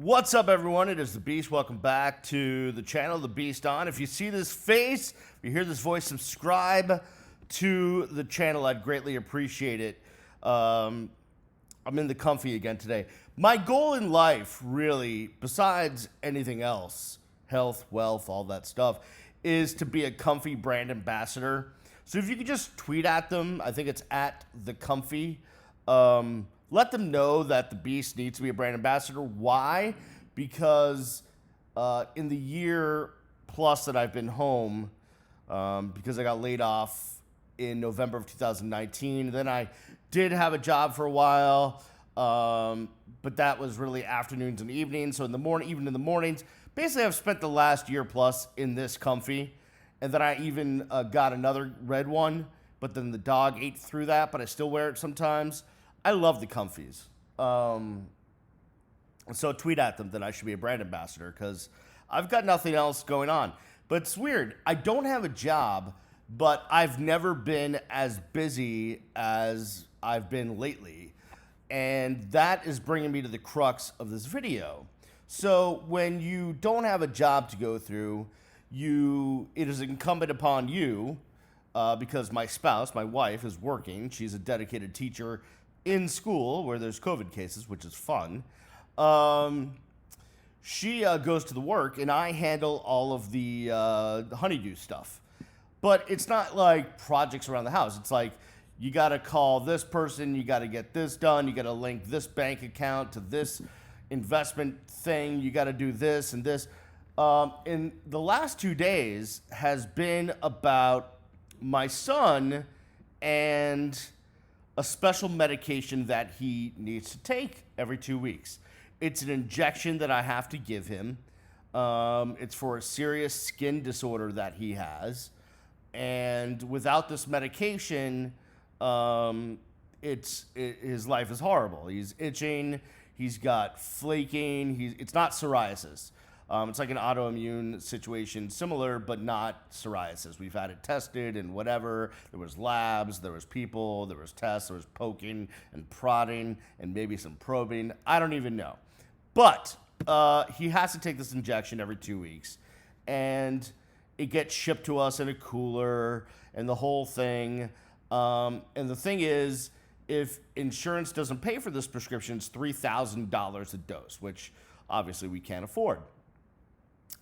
What's up, everyone? It is the Beast. Welcome back to the channel, The Beast On. If you see this face, if you hear this voice, subscribe to the channel. I'd greatly appreciate it. I'm in the comfy again today. My goal in life, really, besides anything else, health, wealth, all that stuff, is to be a comfy brand ambassador. So if you could just tweet at them, I think it's at the comfy. Let them know that the Beast needs to be a brand ambassador. Why? Because in the year plus that I've been home, because I got laid off in November of 2019, then I did have a job for a while, but that was really afternoons and evenings. So in the morning, even in the mornings, basically I've spent the last year plus in this comfy, and then I even got another red one, but then the dog ate through that, but I still wear it sometimes. I love the comfies. So tweet at them that I should be a brand ambassador because I've got nothing else going on. But it's weird. I don't have a job, but I've never been as busy as I've been lately. And that is bringing me to the crux of this video. So when you don't have a job to go through, it is incumbent upon you, because my spouse, my wife, is working. She's a dedicated teacher in school where there's COVID cases, which is fun. She goes to the work, and I handle all of the honeydew stuff. But it's not like projects around the house. It's like you got to call this person, you got to get this done, you got to link this bank account to this investment thing, you got to do this and this. And the last 2 days has been about my son and a special medication that he needs to take every 2 weeks. It's an injection that I have to give him. It's for a serious skin disorder that he has. And without this medication, his life is horrible. He's itching. He's got flaking. It's not psoriasis. It's like an autoimmune situation, similar, but not psoriasis. We've had it tested and whatever. There was labs, there was people, there was tests, there was poking and prodding and maybe some probing. I don't even know. But he has to take this injection every 2 weeks. And it gets shipped to us in a cooler and the whole thing. And the thing is, if insurance doesn't pay for this prescription, it's $3,000 a dose, which obviously we can't afford.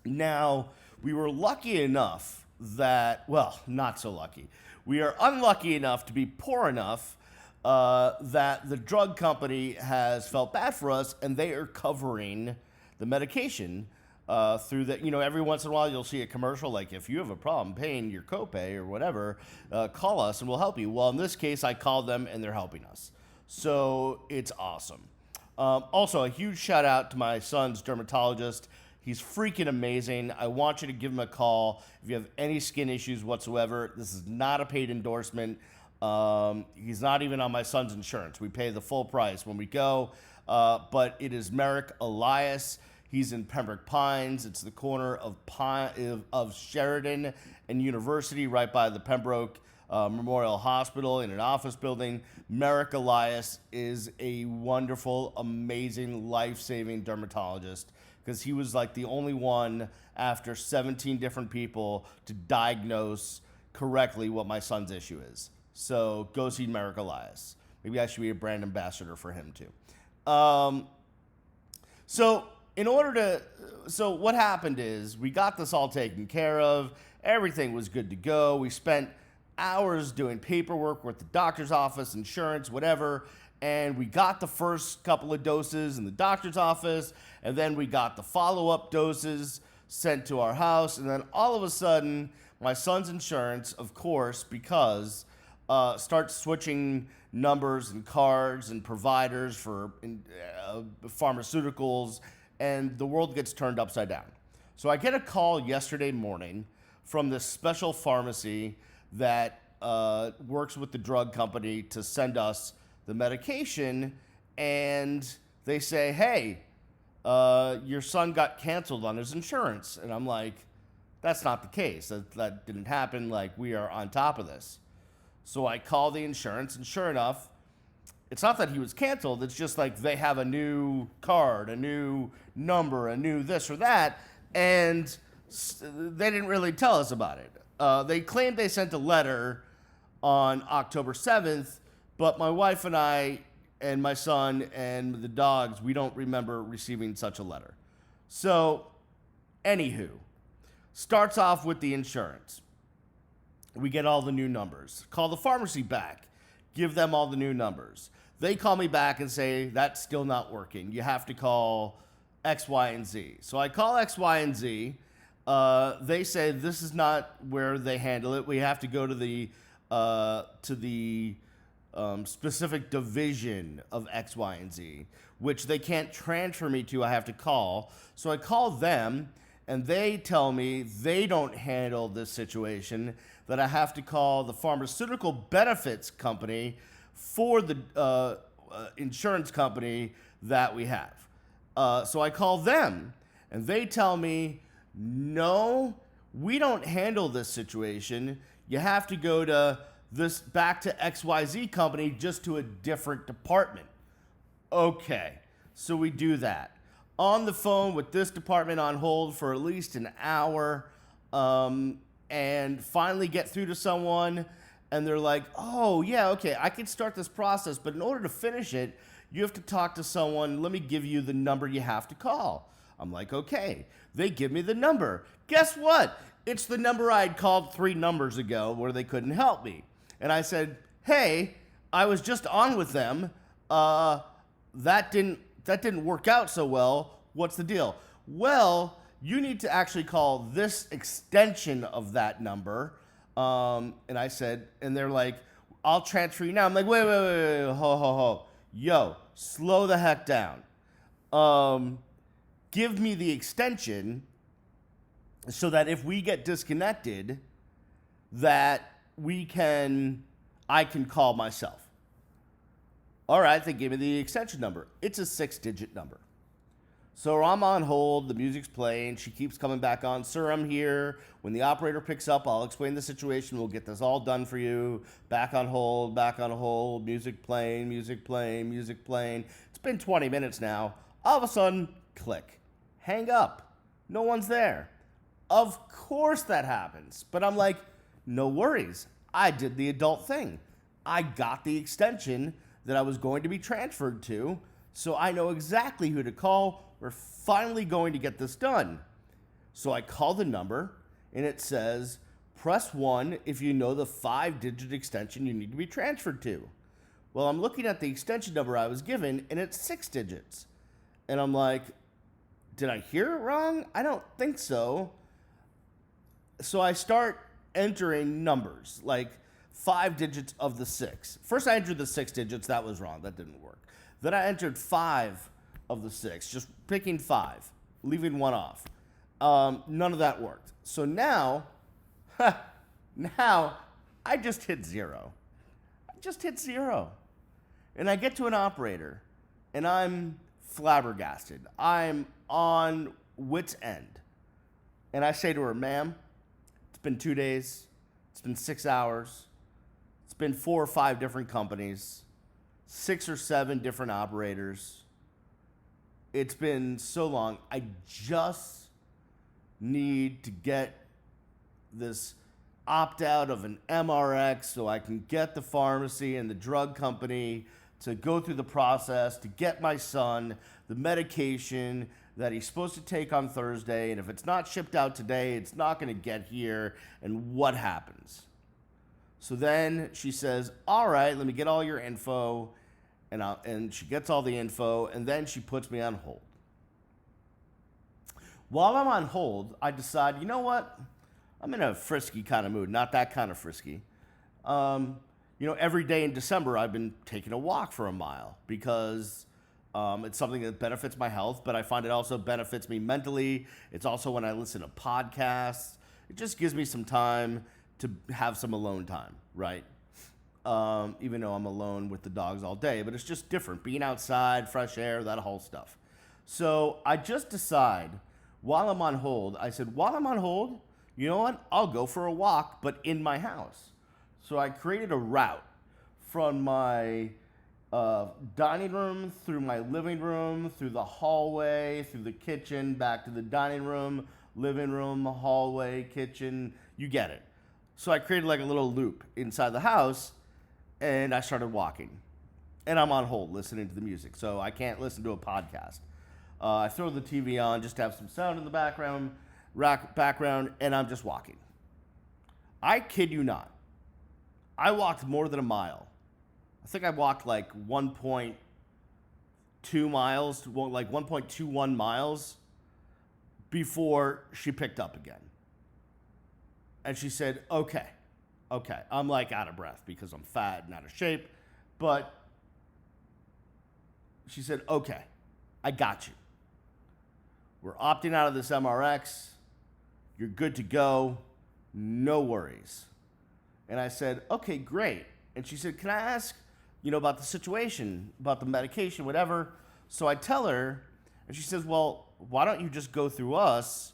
Now, we were lucky enough that, well, not so lucky. We are unlucky enough to be poor enough that the drug company has felt bad for us, and they are covering the medication through that. You know, every once in a while you'll see a commercial like, if you have a problem paying your copay or whatever, call us and we'll help you. Well, in this case, I called them and they're helping us. So it's awesome. Also, a huge shout out to my son's dermatologist. He's freaking amazing. I want you to give him a call if you have any skin issues whatsoever. This is not a paid endorsement. He's not even on my son's insurance. We pay the full price when we go. But it is Merrick Elias. He's in Pembroke Pines. It's the corner of Sheridan and University, right by the Pembroke Memorial Hospital, in an office building. Merrick Elias is a wonderful, amazing, life-saving dermatologist, because he was like the only one after 17 different people to diagnose correctly what my son's issue is. So go see Merrick Elias. Maybe I should be a brand ambassador for him too. So what happened is we got this all taken care of. Everything was good to go. We spent hours doing paperwork with the doctor's office, insurance, whatever. And we got the first couple of doses in the doctor's office, and then we got the follow-up doses sent to our house, and then all of a sudden, my son's insurance, of course, because starts switching numbers and cards and providers for pharmaceuticals, and the world gets turned upside down. So I get a call yesterday morning from this special pharmacy that works with the drug company to send us the medication, and they say, hey, your son got canceled on his insurance. And I'm like, that's not the case. That didn't happen. Like, we are on top of this. So I call the insurance, and sure enough, it's not that he was canceled. It's just like they have a new card, a new number, a new this or that, and they didn't really tell us about it. They claimed they sent a letter on October 7th, but my wife and I and my son and the dogs, we don't remember receiving such a letter. So, anywho, starts off with the insurance. We get all the new numbers. Call the pharmacy back. Give them all the new numbers. They call me back and say, that's still not working. You have to call X, Y, and Z. So I call X, Y, and Z. They say this is not where they handle it. We have to go to the specific division of X, Y, and Z, which they can't transfer me to. I have to call. So I call them, and they tell me they don't handle this situation, that I have to call the pharmaceutical benefits company for the insurance company that we have. So I call them, and they tell me, no, we don't handle this situation. You have to go to back to XYZ company, just to a different department. Okay, so we do that. On the phone with this department on hold for at least an hour, and finally get through to someone, and they're like, oh, yeah, okay, I can start this process, but in order to finish it, you have to talk to someone. Let me give you the number you have to call. I'm like, okay. They give me the number. Guess what? It's the number I had called 3 numbers ago where they couldn't help me. And I said, hey, I was just on with them. That didn't work out so well. What's the deal? Well, you need to actually call this extension of that number. And I said, and they're like, I'll transfer you now. I'm like, wait, ho. Yo, slow the heck down. Give me the extension so that if we get disconnected, that I can call myself. All right, they gave me the extension number. It's a 6-digit number. So I'm on hold, the music's playing, she keeps coming back on. Sir, I'm here. When the operator picks up, I'll explain the situation. We'll get this all done for you. Back on hold, music playing. It's been 20 minutes now. All of a sudden, click. Hang up. No one's there. Of course that happens. But I'm like, no worries. I did the adult thing. I got the extension that I was going to be transferred to, so I know exactly who to call. We're finally going to get this done. So I call the number, and it says, press 1 if you know the 5-digit extension you need to be transferred to. Well, I'm looking at the extension number I was given, and it's 6 digits. And I'm like, did I hear it wrong? I don't think so. So I start entering numbers, like 5 digits of the 6. First I entered the 6 digits. That was wrong. That didn't work. Then I entered 5 of the 6, just picking 5, leaving 1 off. None of that worked. So now I just hit 0. And I get to an operator, and I'm flabbergasted. I'm on wit's end. And I say to her, ma'am, it's been 2 days. It's been 6 hours. It's been 4 or 5 different companies, 6 or 7 different operators. It's been so long. I just need to get this opt out of an MRX so I can get the pharmacy and the drug company to go through the process to get my son the medication that he's supposed to take on Thursday. And if it's not shipped out today, it's not going to get here. And what happens? So then she says, all right, let me get all your info. And she gets all the info, and then she puts me on hold. While I'm on hold, I decide, you know what? I'm in a frisky kind of mood, not that kind of frisky. Every day in December, I've been taking a walk for a mile because it's something that benefits my health, but I find it also benefits me mentally. It's also when I listen to podcasts. It just gives me some time to have some alone time, right? Even though I'm alone with the dogs all day, but it's just different. Being outside, fresh air, that whole stuff. So I just decide while I'm on hold, you know what? I'll go for a walk, but in my house. So I created a route from my dining room, through my living room, through the hallway, through the kitchen, back to the dining room, living room, hallway, kitchen. You get it. So I created like a little loop inside the house, and I started walking. And I'm on hold listening to the music, so I can't listen to a podcast. I throw the TV on just to have some sound in the background, and I'm just walking. I kid you not. I walked more than a mile. I think I walked like 1.2 miles, like 1.21 miles before she picked up again. And she said, okay. I'm like out of breath because I'm fat and out of shape. But she said, okay, I got you. We're opting out of this MRX. You're good to go. No worries. And I said, okay, great. And she said, can I ask, about the situation, about the medication, whatever? So I tell her, and she says, well, why don't you just go through us,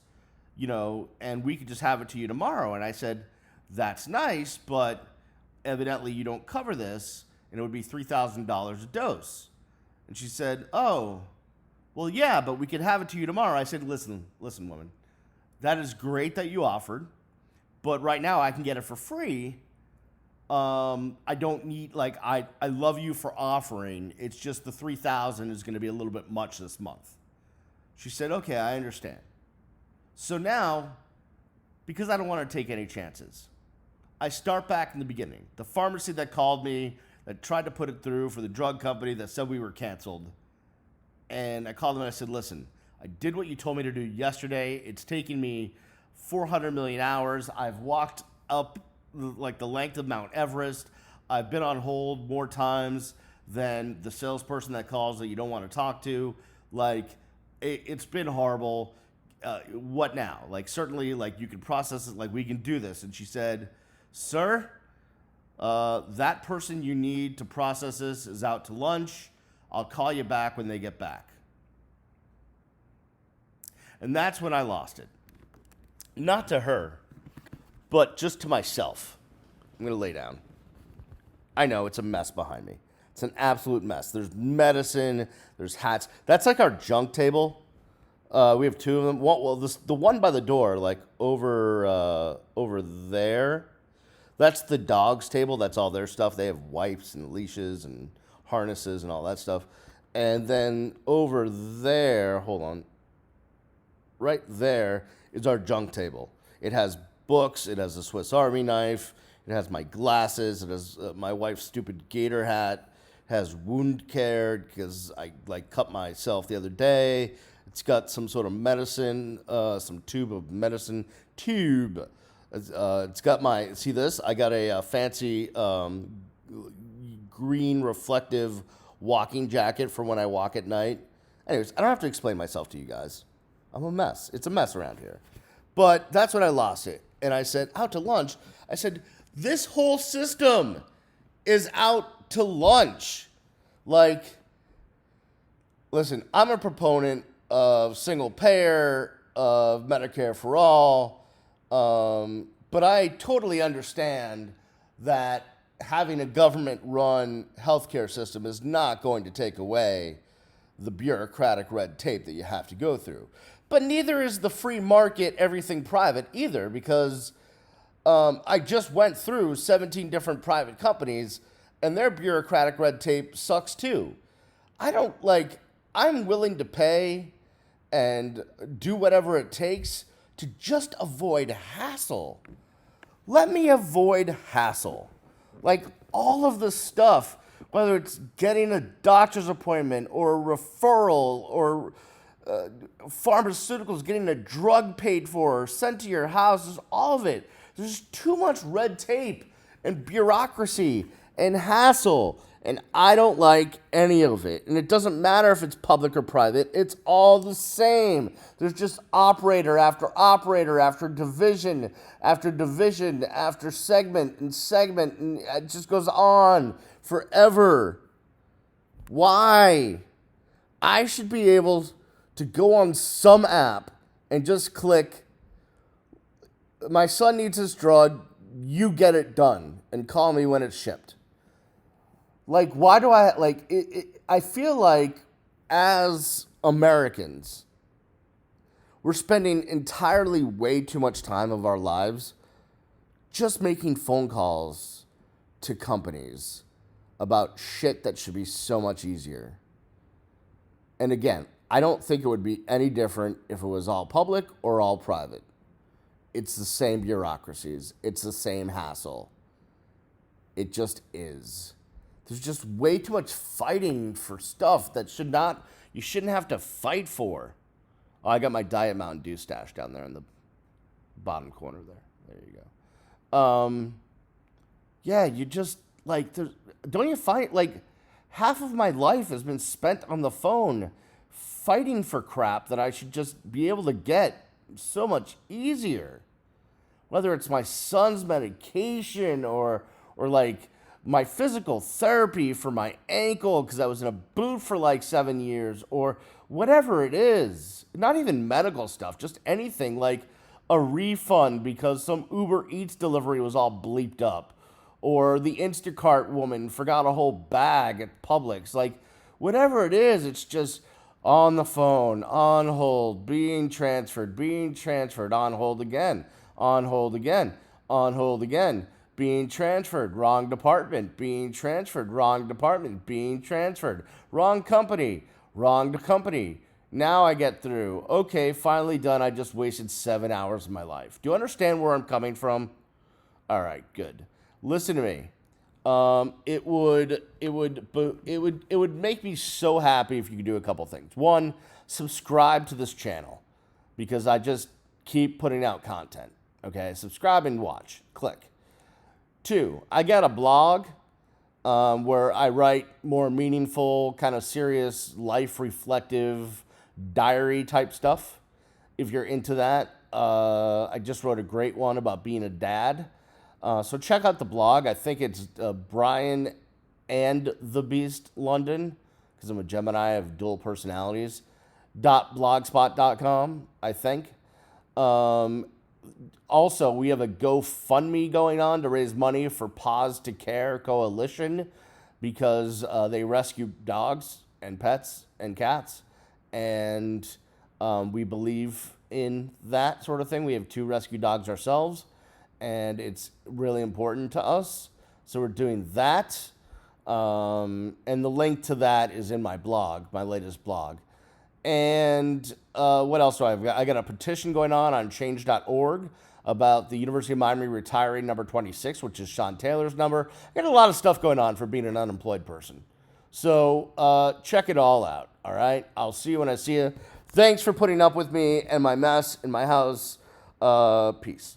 and we could just have it to you tomorrow? And I said, that's nice, but evidently you don't cover this, and it would be $3,000 a dose. And she said, oh, well, yeah, but we could have it to you tomorrow. I said, listen, woman, that is great that you offered, but right now I can get it for free. I don't need, I love you for offering. It's just the $3,000 is going to be a little bit much this month. She said, okay, I understand. So now, because I don't want to take any chances, I start back in the beginning. The pharmacy that called me, that tried to put it through for the drug company that said we were canceled. And I called them and I said, listen, I did what you told me to do yesterday. It's taking me 400 million hours. I've walked up like the length of Mount Everest. I've been on hold more times than the salesperson that calls that you don't want to talk to. It's been horrible. What now? Certainly, you can process it. We can do this. And she said, sir, that person you need to process this is out to lunch. I'll call you back when they get back. And that's when I lost it. Not to her, but just to myself. I'm going to lay down. I know it's a mess behind me. It's an absolute mess. There's medicine, there's hats. That's like our junk table. We have two of them. The one by the door, over there, that's the dog's table. That's all their stuff. They have wipes and leashes and harnesses and all that stuff. And then over there, hold on, right there is our junk table. It has books. It has a Swiss Army knife. It has my glasses. It has my wife's stupid gator hat. It has wound care because I cut myself the other day. It's got some sort of medicine, some tube of medicine. It's got see this? I got a fancy green reflective walking jacket for when I walk at night. Anyways, I don't have to explain myself to you guys. I'm a mess. It's a mess around here. But that's when I lost it. And I said, out to lunch. I said, this whole system is out to lunch. Listen, I'm a proponent of single payer, of Medicare for all. But I totally understand that having a government-run healthcare system is not going to take away the bureaucratic red tape that you have to go through. But neither is the free market, everything private either, because I just went through 17 different private companies, and their bureaucratic red tape sucks too. I'm willing to pay and do whatever it takes to just avoid hassle. Let me avoid hassle. All of the stuff, whether it's getting a doctor's appointment or a referral or pharmaceuticals, getting a drug paid for or sent to your house, there's all of it. There's too much red tape and bureaucracy and hassle, and I don't like any of it. And it doesn't matter if it's public or private, it's all the same. There's just operator after division after segment, and it just goes on forever. Why? I should be able to go on some app and just click, my son needs this drug, you get it done, and call me when it's shipped. Like, why do I like it? I feel like as Americans, we're spending entirely way too much time of our lives just making phone calls to companies about shit that should be so much easier. And again, I don't think it would be any different if it was all public or all private. It's the same bureaucracies, it's the same hassle. It just is. There's just way too much fighting for stuff that you shouldn't have to fight for. Oh, I got my Diet Mountain Dew stash down there in the bottom corner there. There you go. Yeah, you just like don't you find like half of my life has been spent on the phone fighting for crap that I should just be able to get so much easier. Whether it's my son's medication or like my physical therapy for my ankle because I was in a boot for like 7 years or whatever it is. Not even medical stuff, just anything like a refund because some Uber Eats delivery was all bleeped up or the Instacart woman forgot a whole bag at Publix. Like whatever it is, it's just on the phone, on hold, being transferred, on hold again, on hold again, on hold again, being transferred, wrong department, being transferred, wrong department, being transferred, wrong company, wrong company. Now I get through. Okay, finally done. I just wasted 7 hours of my life. Do you understand where I'm coming from? All right, good. Listen to me. It would make me so happy if you could do a couple things. One, subscribe to this channel because I just keep putting out content. Okay, subscribe and watch. Click. Two, I got a blog where I write more meaningful, kind of serious, life reflective, diary type stuff. If you're into that, I just wrote a great one about being a dad. So check out the blog. I think it's Brian and the Beast London, because I'm a Gemini, I have dual personalities, .blogspot.com, I think. Also, we have a GoFundMe going on to raise money for Paws to Care Coalition because they rescue dogs and pets and cats. And we believe in that sort of thing. We have 2 rescue dogs ourselves, and it's really important to us. So we're doing that. And the link to that is in my blog, my latest blog. And what else do I have? I got a petition going on change.org about the University of Miami retiring number 26, which is Sean Taylor's number. I got a lot of stuff going on for being an unemployed person. So check it all out, all right? I'll see you when I see you. Thanks for putting up with me and my mess in my house. Peace.